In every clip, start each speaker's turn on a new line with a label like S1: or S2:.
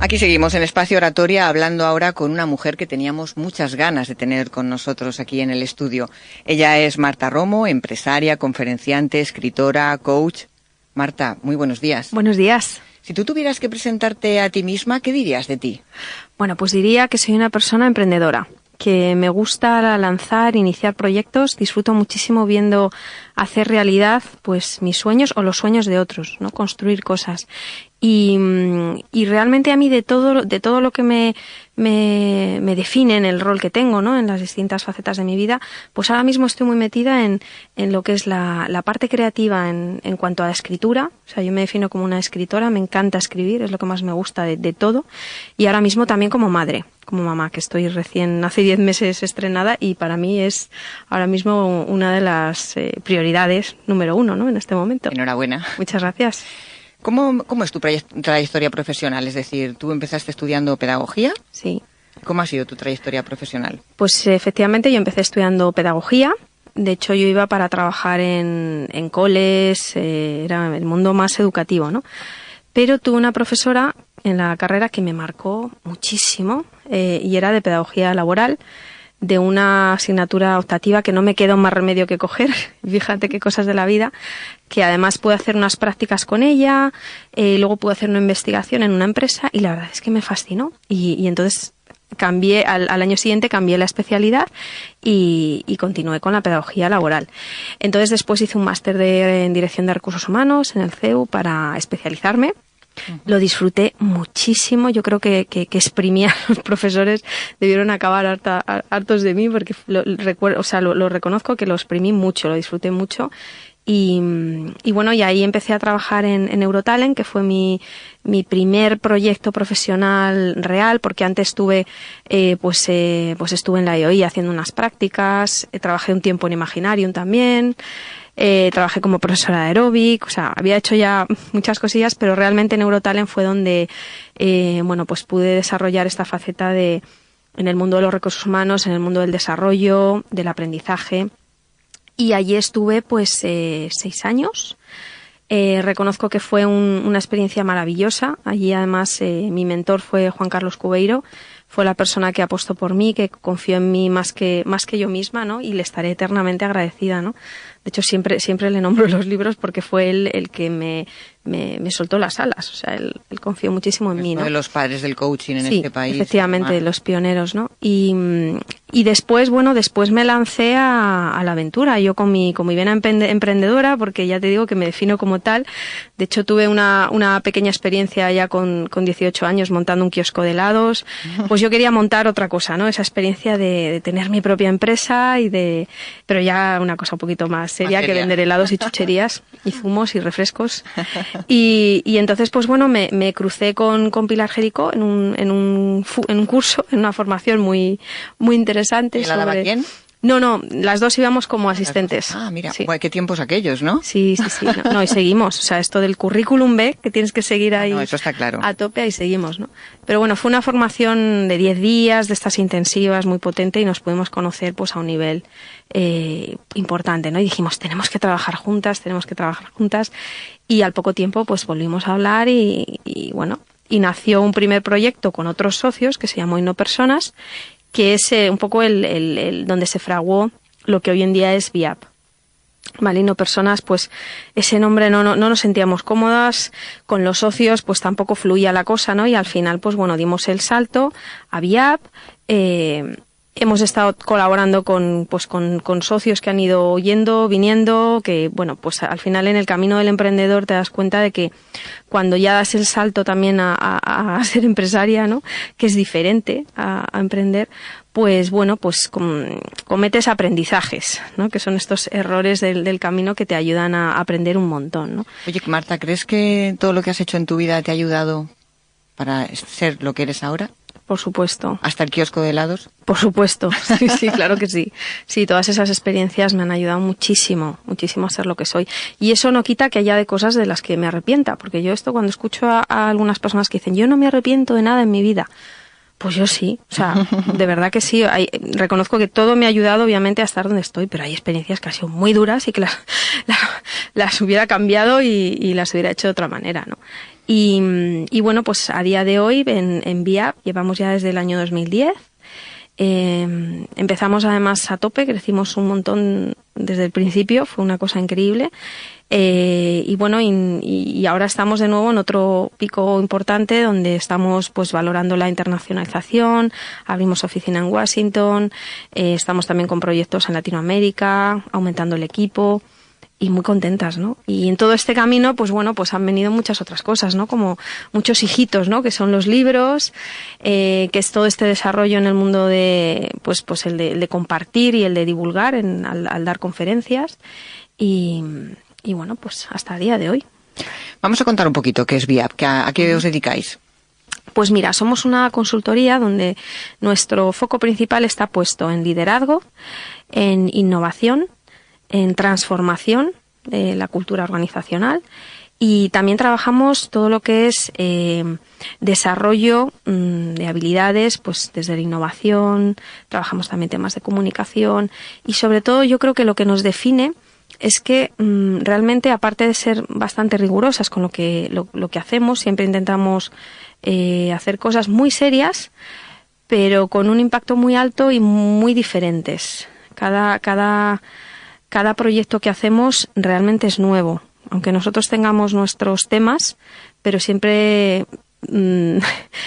S1: Aquí seguimos en Espacio Oratoria hablando ahora con una mujer que teníamos muchas ganas de tener con nosotros aquí en el estudio. Ella es Marta Romo, empresaria, conferenciante, escritora, coach. Marta, muy buenos días.
S2: Buenos días.
S1: Si tú tuvieras que presentarte a ti misma, ¿qué dirías de ti?
S2: Bueno, pues diría que soy una persona emprendedora, que me gusta lanzar, iniciar proyectos, disfruto muchísimo viendo hacer realidad pues mis sueños o los sueños de otros, ¿no? Construir cosas. Y realmente a mí de todo lo que me define en el rol que tengo, ¿no? En las distintas facetas de mi vida, pues ahora mismo estoy muy metida en lo que es la parte creativa en cuanto a la escritura. O sea, yo me defino como una escritora, me encanta escribir, es lo que más me gusta de todo. Y ahora mismo también como madre, como mamá, que estoy hace 10 meses estrenada, y para mí es ahora mismo una de las prioridades número 1, ¿no? En este momento.
S1: Enhorabuena.
S2: Muchas gracias.
S1: ¿Cómo es tu trayectoria profesional? Es decir, ¿tú empezaste estudiando pedagogía?
S2: Sí.
S1: ¿Cómo ha sido tu trayectoria profesional?
S2: Pues efectivamente yo empecé estudiando pedagogía. De hecho, yo iba para trabajar en coles, era el mundo más educativo, ¿no? Pero tuve una profesora en la carrera que me marcó muchísimo, y era de pedagogía laboral, de una asignatura optativa que no me quedó más remedio que coger. Fíjate qué cosas de la vida, que además pude hacer unas prácticas con ella, luego pude hacer una investigación en una empresa, y la verdad es que me fascinó. Y entonces cambié, al año siguiente cambié la especialidad y continué con la pedagogía laboral. Entonces después hice un máster en dirección de recursos humanos en el CEU para especializarme. Lo disfruté muchísimo. Yo creo que exprimía a los profesores, debieron acabar hartos de mí, porque lo reconozco que lo exprimí mucho, lo disfruté mucho. Y bueno, y ahí empecé a trabajar en Eurotalent, que fue mi primer proyecto profesional real, porque antes estuve estuve en la IOI haciendo unas prácticas, trabajé un tiempo en Imaginarium también. Trabajé como profesora de aeróbic, o sea, había hecho ya muchas cosillas, pero realmente en Eurotalent fue donde, pues pude desarrollar esta faceta en el mundo de los recursos humanos, en el mundo del desarrollo, del aprendizaje. Y allí estuve, 6 años. Reconozco que fue una experiencia maravillosa. Allí, además, mi mentor fue Juan Carlos Cubeiro. Fue la persona que apostó por mí, que confió en mí más que yo misma, ¿no? Y le estaré eternamente agradecida, ¿no? De hecho, siempre le nombro los libros porque fue él el que me soltó las alas. O sea, él confió muchísimo en mí, ¿no?
S1: Uno de los padres del coaching en
S2: sí,
S1: este país.
S2: Efectivamente, los pioneros, ¿no? Y después me lancé a la aventura. Yo con mi vena emprendedora, porque ya te digo que me defino como tal. De hecho, tuve una pequeña experiencia ya con 18 años montando un kiosco de helados. Pues yo quería montar otra cosa, ¿no? Esa experiencia de tener mi propia empresa pero ya una cosa un poquito más seria que vender helados y chucherías y zumos y refrescos. Y entonces, pues bueno, me crucé con Pilar Jericó en un curso, en una formación muy, muy interesante.
S1: ¿Y la daba quién?
S2: No, las dos íbamos como asistentes.
S1: Ah, mira,
S2: sí.
S1: Qué tiempos aquellos, ¿no?
S2: Sí. No, y seguimos. O sea, esto del currículum B, que tienes que seguir ahí.
S1: No, eso está claro.
S2: A tope, ahí seguimos, ¿no? Pero bueno, fue una formación de 10 días, de estas intensivas, muy potente, y nos pudimos conocer pues a un nivel importante, ¿no? Y dijimos, tenemos que trabajar juntas. Y al poco tiempo, pues volvimos a hablar y nació un primer proyecto con otros socios que se llamó InnoPersonas, que es un poco el donde se fraguó lo que hoy en día es VIAP. Vale, InnoPersonas, pues ese nombre no nos sentíamos cómodas, con los socios pues tampoco fluía la cosa, ¿no? Y al final, pues bueno, dimos el salto a VIAP. Hemos estado colaborando con socios que han ido yendo, viniendo, que bueno, pues al final en el camino del emprendedor te das cuenta de que cuando ya das el salto también a ser empresaria, ¿no? Que es diferente a emprender, pues bueno, pues cometes aprendizajes, ¿no? Que son estos errores del camino que te ayudan a aprender un montón, ¿no?
S1: Oye, Marta, ¿crees que todo lo que has hecho en tu vida te ha ayudado para ser lo que eres ahora?
S2: Por supuesto.
S1: ¿Hasta el kiosco de helados?
S2: Por supuesto, sí, claro que sí. Sí, todas esas experiencias me han ayudado muchísimo a ser lo que soy. Y eso no quita que haya de cosas de las que me arrepienta, porque yo cuando escucho a algunas personas que dicen, yo no me arrepiento de nada en mi vida, pues yo sí, o sea, de verdad que sí. Reconozco que todo me ha ayudado, obviamente, a estar donde estoy, pero hay experiencias que han sido muy duras y que las hubiera cambiado y las hubiera hecho de otra manera, ¿no? Y bueno, pues a día de hoy en VIAP llevamos ya desde el año 2010. Empezamos además a tope, crecimos un montón desde el principio, fue una cosa increíble. Y bueno, y ahora estamos de nuevo en otro pico importante donde estamos pues valorando la internacionalización, abrimos oficina en Washington, estamos también con proyectos en Latinoamérica, aumentando el equipo. Y muy contentas, ¿no? Y en todo este camino, pues bueno, pues han venido muchas otras cosas, ¿no? Como muchos hijitos, ¿no? Que son los libros, que es todo este desarrollo en el mundo de, pues el de compartir y el de divulgar al dar conferencias. Y bueno, pues hasta el día de hoy.
S1: Vamos a contar un poquito qué es VIAP, a qué os dedicáis.
S2: Pues mira, somos una consultoría donde nuestro foco principal está puesto en liderazgo, en innovación, en transformación de la cultura organizacional y también trabajamos todo lo que es desarrollo de habilidades, pues desde la innovación, trabajamos también temas de comunicación y sobre todo yo creo que lo que nos define es que realmente aparte de ser bastante rigurosas con lo que hacemos, siempre intentamos hacer cosas muy serias pero con un impacto muy alto y muy diferentes. Cada proyecto que hacemos realmente es nuevo, aunque nosotros tengamos nuestros temas, pero siempre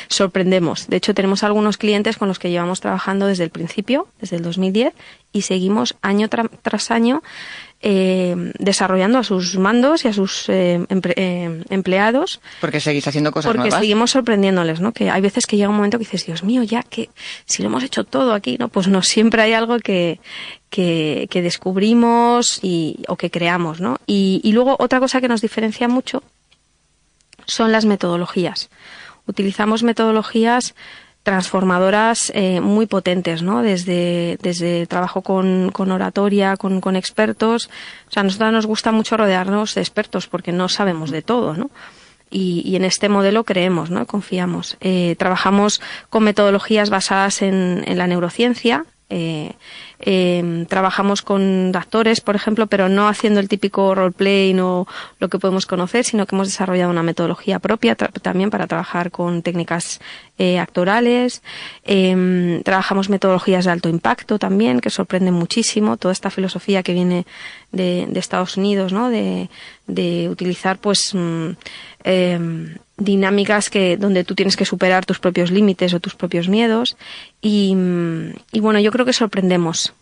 S2: sorprendemos. De hecho, tenemos algunos clientes con los que llevamos trabajando desde el principio, desde el 2010, y seguimos año tras año desarrollando a sus mandos y a sus empleados.
S1: Porque seguís haciendo cosas nuevas.
S2: Porque seguimos sorprendiéndoles, ¿no? Que hay veces que llega un momento que dices, Dios mío, ya que si lo hemos hecho todo aquí, ¿no? Pues no, siempre hay algo que descubrimos o que creamos, ¿no? Y luego otra cosa que nos diferencia mucho son las metodologías. Utilizamos metodologías transformadoras muy potentes, ¿no? Desde trabajo con oratoria, con expertos. O sea, a nosotros nos gusta mucho rodearnos de expertos porque no sabemos de todo, ¿no? Y en este modelo creemos, ¿no? Confiamos. Trabajamos con metodologías basadas en la neurociencia. Trabajamos con actores, por ejemplo, pero no haciendo el típico roleplay, no lo que podemos conocer, sino que hemos desarrollado una metodología propia también para trabajar con técnicas actorales. Trabajamos metodologías de alto impacto también, que sorprenden muchísimo. Toda esta filosofía que viene de Estados Unidos, ¿no? De utilizar, pues, dinámicas donde tú tienes que superar tus propios límites o tus propios miedos y bueno, yo creo que sorprendemos.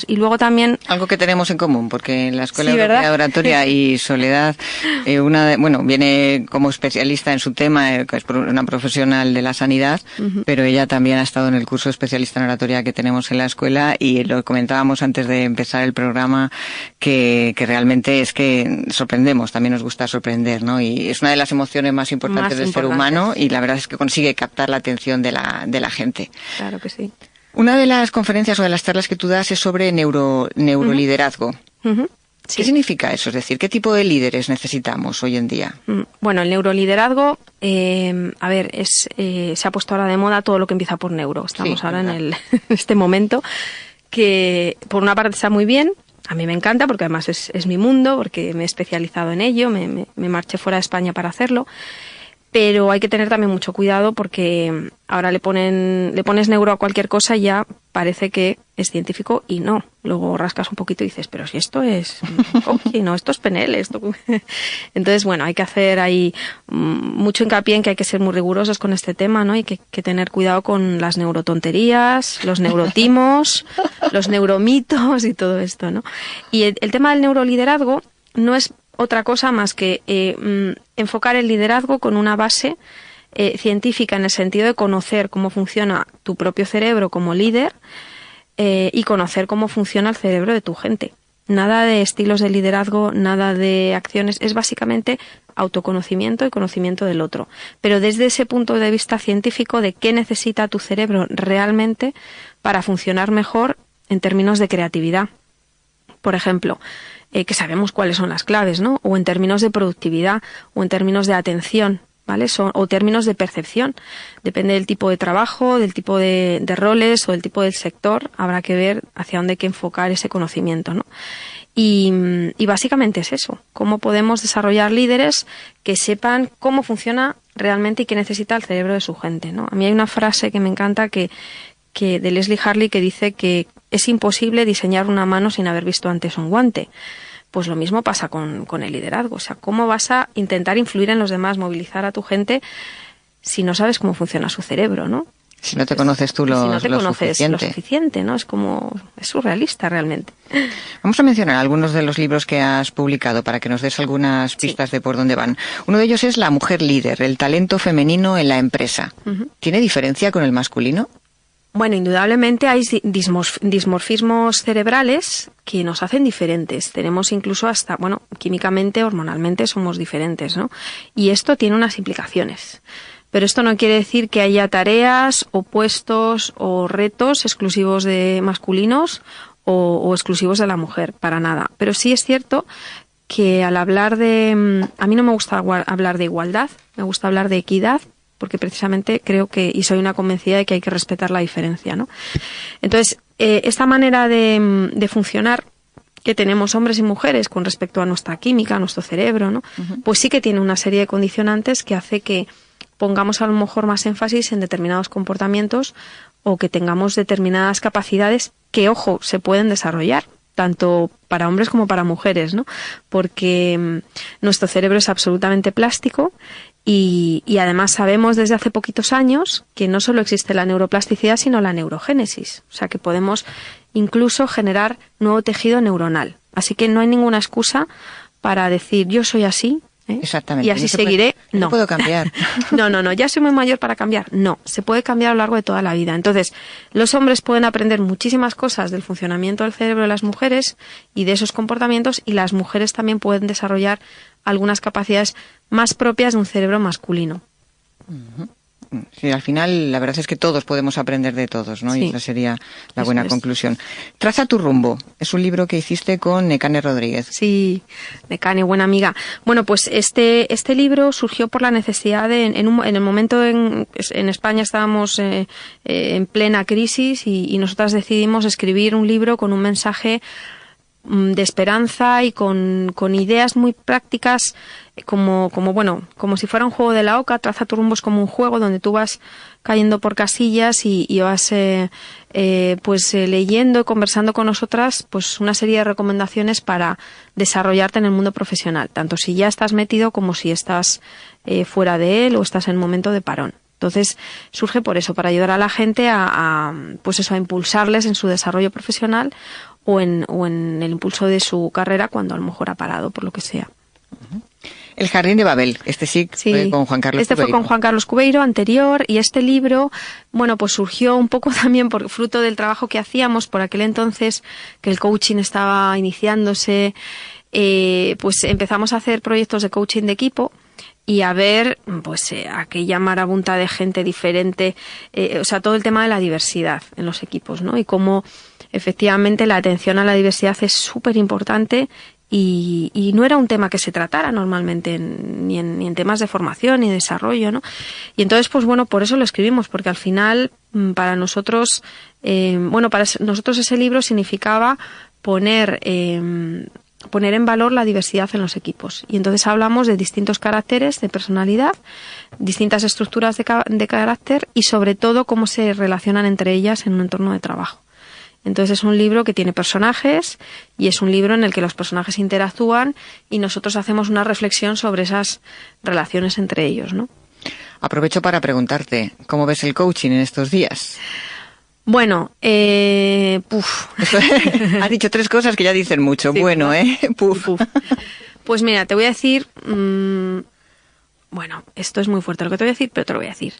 S2: Y luego también
S1: algo que tenemos en común, porque en la Escuela Europea de Oratoria y Soledad, viene como especialista en su tema, que es una profesional de la sanidad, pero ella también ha estado en el curso de especialista en oratoria que tenemos en la escuela y lo comentábamos antes de empezar el programa que realmente es que sorprendemos, también nos gusta sorprender, ¿no? Y es una de las emociones más importantes del ser humano y la verdad es que consigue captar la atención de la gente.
S2: Claro que sí.
S1: Una de las conferencias o de las charlas que tú das es sobre neuroliderazgo.
S2: Sí.
S1: ¿Qué significa eso? Es decir, ¿qué tipo de líderes necesitamos hoy en día?
S2: Bueno, el neuroliderazgo, se ha puesto ahora de moda todo lo que empieza por neuro. Estamos ahora en este momento que por una parte está muy bien. A mí me encanta porque además es mi mundo, porque me he especializado en ello, me marché fuera de España para hacerlo. Pero hay que tener también mucho cuidado porque ahora le pones neuro a cualquier cosa y ya parece que es científico y no. Luego rascas un poquito y dices, pero si esto es coaching, no, esto es PNL. Entonces, bueno, hay que hacer ahí mucho hincapié en que hay que ser muy rigurosos con este tema, ¿no? Y que tener cuidado con las neurotonterías, los neurotimos, los neuromitos y todo esto, ¿no? Y el tema del neuroliderazgo no es otra cosa más que enfocar el liderazgo con una base científica en el sentido de conocer cómo funciona tu propio cerebro como líder y conocer cómo funciona el cerebro de tu gente. Nada de estilos de liderazgo, nada de acciones, es básicamente autoconocimiento y conocimiento del otro. Pero desde ese punto de vista científico de qué necesita tu cerebro realmente para funcionar mejor en términos de creatividad. Por ejemplo, que sabemos cuáles son las claves, ¿no? O en términos de productividad, o en términos de atención, ¿vale? O términos de percepción. Depende del tipo de trabajo, del tipo de roles o del tipo del sector. Habrá que ver hacia dónde hay que enfocar ese conocimiento, ¿no? Y básicamente es eso, cómo podemos desarrollar líderes que sepan cómo funciona realmente y qué necesita el cerebro de su gente, ¿no? A mí hay una frase que me encanta que de Leslie Harley que dice que es imposible diseñar una mano sin haber visto antes un guante. Pues lo mismo pasa con el liderazgo. O sea, ¿cómo vas a intentar influir en los demás, movilizar a tu gente si no sabes cómo funciona su cerebro, ¿no?
S1: Si no te conoces tú lo
S2: suficiente, ¿no? Es surrealista realmente.
S1: Vamos a mencionar algunos de los libros que has publicado para que nos des algunas pistas de por dónde van. Uno de ellos es La mujer líder, el talento femenino en la empresa. ¿Tiene diferencia con el masculino?
S2: Bueno, indudablemente hay dismorfismos cerebrales que nos hacen diferentes. Tenemos incluso hasta, químicamente, hormonalmente somos diferentes, ¿no? Y esto tiene unas implicaciones. Pero esto no quiere decir que haya tareas o puestos o retos exclusivos de masculinos o exclusivos de la mujer, para nada. Pero sí es cierto que al hablar a mí no me gusta hablar de igualdad, me gusta hablar de equidad, porque precisamente creo y soy una convencida de que hay que respetar la diferencia, ¿no? Entonces, esta manera de funcionar que tenemos hombres y mujeres con respecto a nuestra química, a nuestro cerebro, ¿no? Pues sí que tiene una serie de condicionantes que hace que pongamos a lo mejor más énfasis en determinados comportamientos o que tengamos determinadas capacidades que, ojo, se pueden desarrollar, tanto para hombres como para mujeres, ¿no? Porque nuestro cerebro es absolutamente plástico y además sabemos desde hace poquitos años que no solo existe la neuroplasticidad, sino la neurogénesis. O sea, que podemos incluso generar nuevo tejido neuronal. Así que no hay ninguna excusa para decir yo soy así,
S1: exactamente.
S2: Y así seguiré. No
S1: puedo cambiar.
S2: No, ya soy muy mayor para cambiar. No, se puede cambiar a lo largo de toda la vida. Entonces, los hombres pueden aprender muchísimas cosas del funcionamiento del cerebro de las mujeres y de esos comportamientos, y las mujeres también pueden desarrollar algunas capacidades más propias de un cerebro masculino.
S1: Sí, al final la verdad es que todos podemos aprender de todos, ¿no? Sí, y esa sería la buena conclusión. Traza tu rumbo. Es un libro que hiciste con Nekane Rodríguez.
S2: Sí, Nekane, buena amiga. Bueno, pues este libro surgió por la necesidad en el momento en España estábamos en plena crisis y nosotras decidimos escribir un libro con un mensaje de esperanza y con ideas muy prácticas, como si fuera un juego de la oca. Traza tu rumbo es como un juego donde tú vas cayendo por casillas y vas leyendo y conversando con nosotras pues una serie de recomendaciones para desarrollarte en el mundo profesional, tanto si ya estás metido como si estás fuera de él o estás en un momento de parón. Entonces surge por eso, para ayudar a la gente a impulsarles en su desarrollo profesional o en el impulso de su carrera cuando a lo mejor ha parado por lo que sea.
S1: El Jardín de Babel, sí fue con Juan Carlos Cubeiro.
S2: Fue con Juan Carlos Cubeiro, anterior, y este libro, pues surgió un poco también por fruto del trabajo que hacíamos por aquel entonces, que el coaching estaba iniciándose, pues empezamos a hacer proyectos de coaching de equipo y a ver, aquella marabunta de gente diferente, todo el tema de la diversidad en los equipos, ¿no? Y cómo efectivamente la atención a la diversidad es súper importante y no era un tema que se tratara normalmente ni en temas de formación ni de desarrollo, ¿no? Y entonces, por eso lo escribimos, porque al final, para nosotros ese libro significaba poner en valor la diversidad en los equipos. Y entonces hablamos de distintos caracteres de personalidad, distintas estructuras de carácter y sobre todo cómo se relacionan entre ellas en un entorno de trabajo. Entonces es un libro que tiene personajes y es un libro en el que los personajes interactúan y nosotros hacemos una reflexión sobre esas relaciones entre ellos, ¿no?
S1: Aprovecho para preguntarte, ¿cómo ves el coaching en estos días?
S2: Bueno,
S1: Has dicho 3 cosas que ya dicen mucho. Sí, bueno, Puf.
S2: Pues mira, te voy a decir... esto es muy fuerte lo que te voy a decir, pero te lo voy a decir.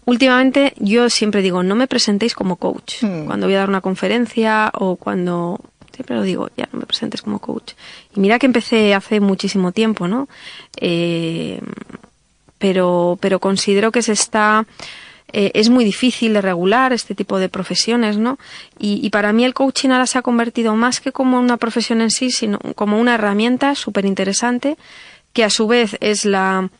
S2: Últimamente yo siempre digo, no me presentéis como coach. Cuando voy a dar una conferencia o cuando... Siempre lo digo, ya no me presentes como coach. Y mira que empecé hace muchísimo tiempo, ¿no? Pero considero que es muy difícil de regular este tipo de profesiones, ¿no? Y para mí el coaching ahora se ha convertido más que como una profesión en sí, sino como una herramienta súper interesante que a su vez es la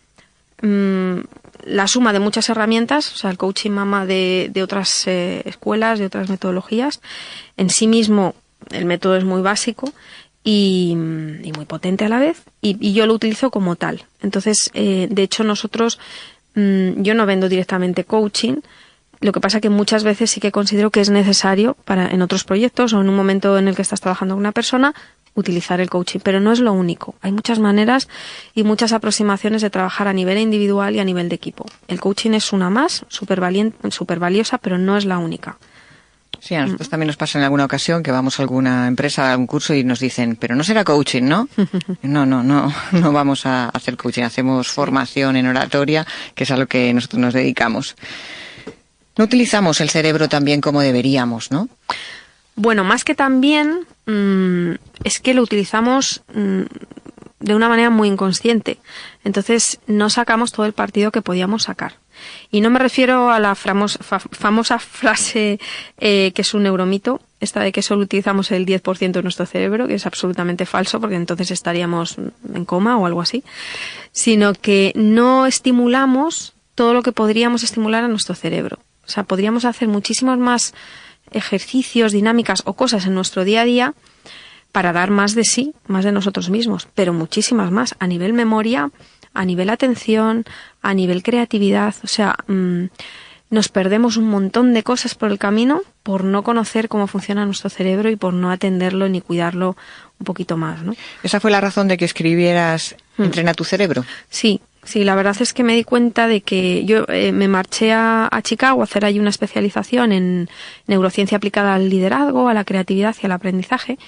S2: suma de muchas herramientas. O sea, el coaching mama de otras escuelas, de otras metodologías. En sí mismo el método es muy básico y muy potente a la vez, y yo lo utilizo como tal. Entonces, de hecho, nosotros, yo no vendo directamente coaching. Lo que pasa que muchas veces sí que considero que es necesario en otros proyectos o en un momento en el que estás trabajando con una persona, utilizar el coaching, pero no es lo único. Hay muchas maneras y muchas aproximaciones de trabajar a nivel individual y a nivel de equipo. El coaching es una más, súper valiosa, pero no es la única.
S1: Sí, a nosotros también nos pasa en alguna ocasión que vamos a alguna empresa, a un curso y nos dicen, pero no será coaching, ¿no? No vamos a hacer coaching, hacemos formación en oratoria, que es a lo que nosotros nos dedicamos. No utilizamos el cerebro tan bien como deberíamos, ¿no?
S2: Bueno, más que también, es que lo utilizamos de una manera muy inconsciente. Entonces, no sacamos todo el partido que podíamos sacar. Y no me refiero a la famosa frase que es un neuromito, esta de que solo utilizamos el 10% de nuestro cerebro, que es absolutamente falso, porque entonces estaríamos en coma o algo así, sino que no estimulamos todo lo que podríamos estimular a nuestro cerebro. O sea, podríamos hacer muchísimos más ejercicios, dinámicas o cosas en nuestro día a día para dar más de sí, más de nosotros mismos, pero muchísimas más, a nivel memoria, a nivel atención, a nivel creatividad. O sea, nos perdemos un montón de cosas por el camino por no conocer cómo funciona nuestro cerebro y por no atenderlo ni cuidarlo un poquito más, ¿no?
S1: ¿Esa fue la razón de que escribieras Entrena tu cerebro?
S2: Sí, la verdad es que me di cuenta de que yo me marché a Chicago a hacer ahí una especialización en neurociencia aplicada al liderazgo, a la creatividad y al aprendizaje.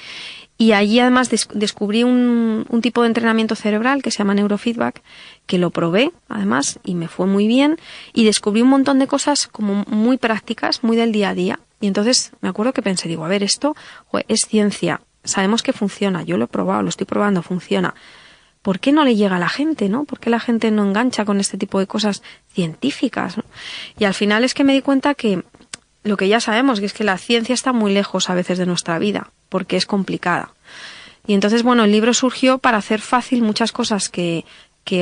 S2: Y allí además descubrí un tipo de entrenamiento cerebral que se llama neurofeedback, que lo probé además y me fue muy bien, y descubrí un montón de cosas como muy prácticas, muy del día a día. Y entonces me acuerdo que pensé, digo, a ver, esto es ciencia, sabemos que funciona, yo lo he probado, lo estoy probando, funciona. ¿Por qué no le llega a la gente, no? ¿Por qué la gente no engancha con este tipo de cosas científicas, ¿no? Y al final es que me di cuenta que lo que ya sabemos, que es que la ciencia está muy lejos a veces de nuestra vida, porque es complicada. Y entonces, bueno, el libro surgió para hacer fácil muchas cosas que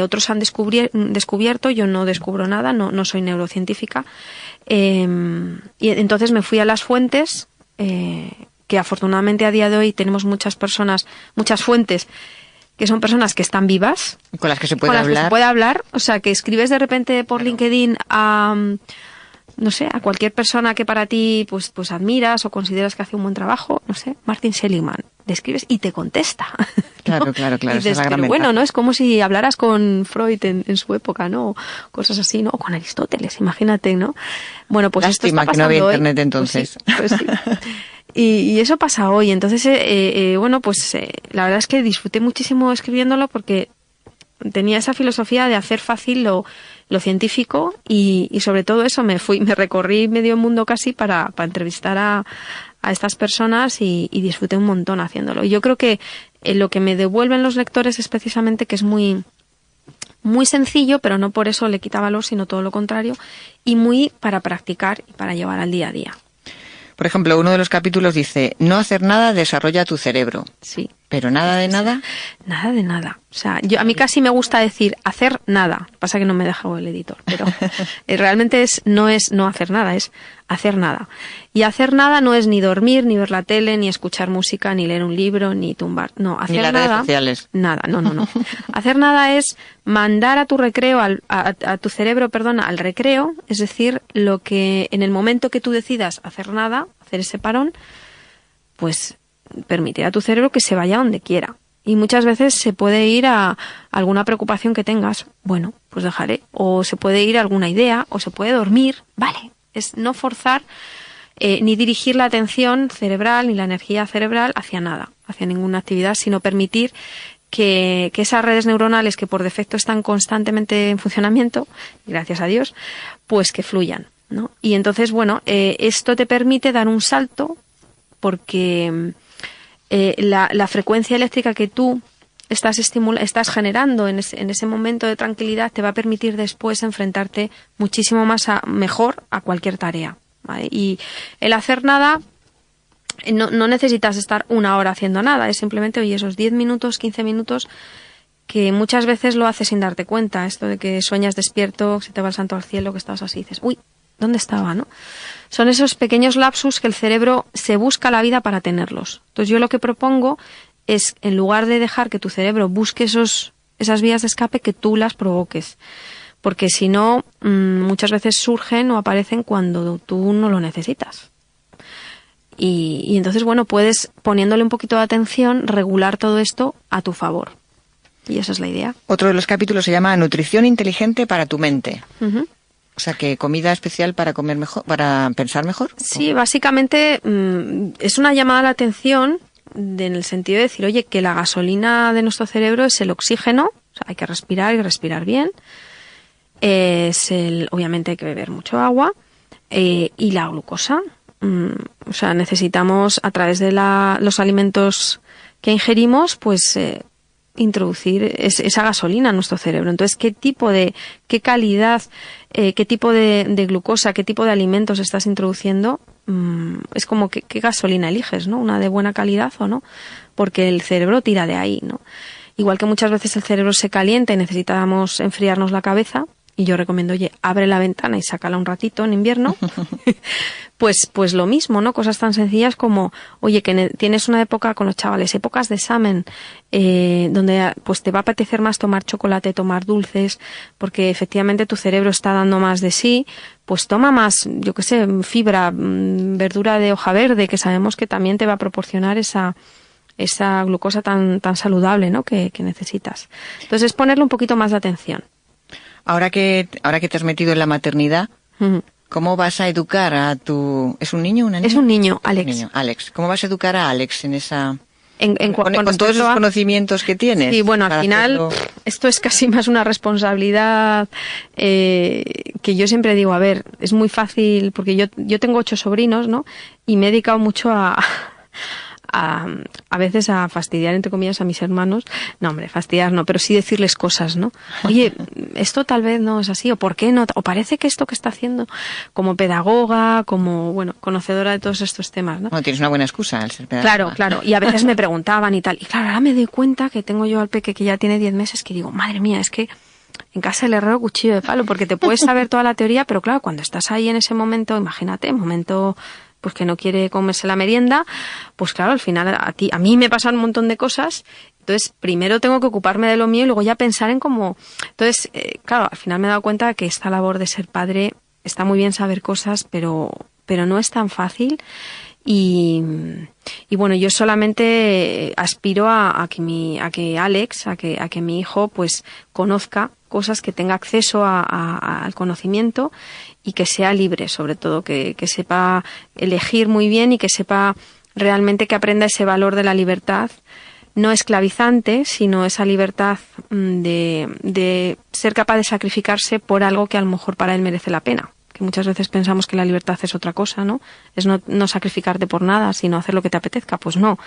S2: otros han descubierto. Yo no descubro nada, no soy neurocientífica. Y entonces me fui a las fuentes, que afortunadamente a día de hoy tenemos muchas fuentes, que son personas que están vivas.
S1: Con las que se puede
S2: hablar.
S1: Con las que se
S2: puede hablar. O sea, que escribes de repente por LinkedIn a cualquier persona que para ti pues admiras o consideras que hace un buen trabajo, Martin Seligman, le escribes y te contesta, ¿no?
S1: Claro.
S2: Y dices,
S1: esa es la gran
S2: pero bueno,
S1: ventaja.
S2: ¿no? Es como si hablaras con Freud en su época, ¿no? Cosas así, ¿no? O con Aristóteles, imagínate, ¿no? Bueno, pues
S1: Lástima
S2: esto está
S1: que no había
S2: pasando hoy.
S1: internet entonces.
S2: Pues sí. Y eso pasa hoy. Entonces, la verdad es que disfruté muchísimo escribiéndolo porque tenía esa filosofía de hacer fácil lo científico y sobre todo eso me recorrí medio mundo casi para entrevistar a estas personas y disfruté un montón haciéndolo. Y yo creo que lo que me devuelven los lectores es precisamente que es muy, muy sencillo, pero no por eso le quita valor, sino todo lo contrario, y muy para practicar y para llevar al día a día.
S1: Por ejemplo, uno de los capítulos dice, no hacer nada desarrolla tu cerebro.
S2: Sí.
S1: ¿Pero nada de nada?
S2: Nada de nada. O sea, a mí casi me gusta decir hacer nada. Pasa que no me deja el editor, pero realmente no es no hacer nada, es hacer nada. Y hacer nada no es ni dormir, ni ver la tele, ni escuchar música, ni leer un libro, ni tumbar. No, hacer
S1: ni las
S2: nada.
S1: Redes sociales.
S2: Nada, no. Hacer nada es mandar a tu recreo, a tu cerebro, al recreo, es decir, lo que en el momento que tú decidas hacer nada, hacer ese parón, pues permitir a tu cerebro que se vaya donde quiera. Y muchas veces se puede ir a alguna preocupación que tengas. Bueno, pues dejaré. O se puede ir a alguna idea, o se puede dormir. Vale. Es no forzar ni dirigir la atención cerebral ni la energía cerebral hacia nada, hacia ninguna actividad, sino permitir que esas redes neuronales que por defecto están constantemente en funcionamiento, gracias a Dios, pues que fluyan, ¿no? Y entonces, bueno, esto te permite dar un salto porque la frecuencia eléctrica que tú estás generando en ese momento de tranquilidad te va a permitir después enfrentarte muchísimo mejor a cualquier tarea, ¿vale? Y el hacer nada, no necesitas estar una hora haciendo nada, es simplemente, oye, esos 10 minutos, 15 minutos que muchas veces lo haces sin darte cuenta, esto de que sueñas despierto, se te va el santo al cielo, que estás así, dices, uy, ¿dónde estaba, no? Son esos pequeños lapsus que el cerebro se busca la vida para tenerlos. Entonces yo lo que propongo es, en lugar de dejar que tu cerebro busque esas vías de escape, que tú las provoques. Porque si no, muchas veces surgen o aparecen cuando tú no lo necesitas. Y entonces, bueno, puedes, poniéndole un poquito de atención, regular todo esto a tu favor. Y esa es la idea.
S1: Otro de los capítulos se llama Nutrición inteligente para tu mente.
S2: Uh-huh.
S1: O sea, que comida especial para comer mejor, para pensar mejor.
S2: Sí, básicamente es una llamada a la atención en el sentido de decir, oye, que la gasolina de nuestro cerebro es el oxígeno, o sea, hay que respirar y respirar bien. Obviamente hay que beber mucho agua y la glucosa. O sea, necesitamos a través de los alimentos que ingerimos, pues introducir esa gasolina en nuestro cerebro. Entonces, qué calidad, qué tipo de glucosa, qué tipo de alimentos estás introduciendo, es como qué gasolina eliges, ¿no? Una de buena calidad o no, porque el cerebro tira de ahí, ¿no? Igual que muchas veces el cerebro se calienta y necesitamos enfriarnos la cabeza, y yo recomiendo, oye, abre la ventana y sácala un ratito en invierno, pues lo mismo, ¿no? Cosas tan sencillas como, oye, que tienes una época con los chavales, épocas de examen, donde pues te va a apetecer más tomar chocolate, tomar dulces, porque efectivamente tu cerebro está dando más de sí, pues toma más, yo qué sé, fibra, verdura de hoja verde, que sabemos que también te va a proporcionar esa glucosa tan saludable, ¿no? que necesitas. Entonces, ponerle un poquito más de atención.
S1: Ahora que te has metido en la maternidad,
S2: Uh-huh.
S1: ¿cómo vas a educar a tu... ¿Es un niño o una niña?
S2: Es un niño, Alex.
S1: Un niño, Alex. ¿Cómo vas a educar a Alex en esa...
S2: con
S1: todos esos conocimientos que tienes?
S2: Sí, bueno, al final esto es casi más una responsabilidad que yo siempre digo, a ver, es muy fácil, porque yo tengo 8 sobrinos, ¿no? Y me he dedicado mucho a veces a fastidiar, entre comillas, a mis hermanos. No, hombre, fastidiar no, pero sí decirles cosas, ¿no? Oye, esto tal vez no es así, o ¿por qué no? O parece que esto que está haciendo como pedagoga, como, bueno, conocedora de todos estos temas, ¿no?
S1: Bueno, tienes una buena excusa al ser pedagoga.
S2: Claro, y a veces me preguntaban y tal. Y claro, ahora me doy cuenta que tengo yo al peque que ya tiene 10 meses, que digo, madre mía, es que en casa el herrero cuchillo de palo, porque te puedes saber toda la teoría, pero claro, cuando estás ahí en ese momento, imagínate, momento pues que no quiere comerse la merienda, pues claro, al final a mí me pasan un montón de cosas, entonces primero tengo que ocuparme de lo mío y luego ya pensar en cómo... Entonces, claro, al final me he dado cuenta que esta labor de ser padre está muy bien saber cosas, pero no es tan fácil. Y bueno, yo solamente aspiro a que Alex, a que mi hijo, pues conozca cosas, que tenga acceso al conocimiento y que sea libre, sobre todo, que sepa elegir muy bien y que sepa realmente, que aprenda ese valor de la libertad, no esclavizante, sino esa libertad de ser capaz de sacrificarse por algo que a lo mejor para él merece la pena. Que muchas veces pensamos que la libertad es otra cosa, ¿no? Es no sacrificarte por nada, sino hacer lo que te apetezca. Pues no.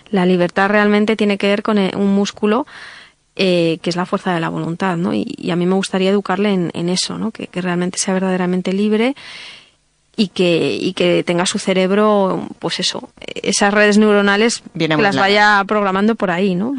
S2: La libertad realmente tiene que ver con un músculo que es la fuerza de la voluntad, ¿no? Y a mí me gustaría educarle en eso, ¿no? Que realmente sea verdaderamente libre y que tenga su cerebro, pues eso, esas redes neuronales, que las vaya programando por ahí, ¿no?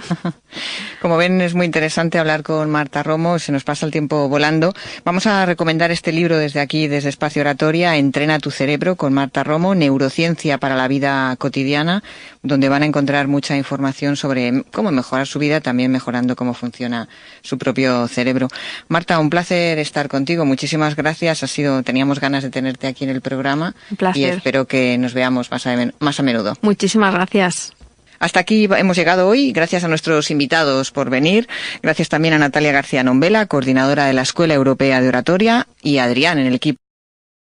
S1: Como ven, es muy interesante hablar con Marta Romo, se nos pasa el tiempo volando. Vamos a recomendar este libro desde aquí, desde Espacio Oratoria, Entrena tu cerebro, con Marta Romo, Neurociencia para la vida cotidiana, donde van a encontrar mucha información sobre cómo mejorar su vida, también mejorando cómo funciona su propio cerebro. Marta, un placer estar contigo, muchísimas gracias, teníamos ganas de tenerte aquí en el programa.
S2: Un placer.
S1: Y espero que nos veamos más a menudo.
S2: Muchísimas gracias.
S1: Hasta aquí hemos llegado hoy. Gracias a nuestros invitados por venir. Gracias también a Natalia García Nombela, coordinadora de la Escuela Europea de Oratoria, y a Adrián en el equipo.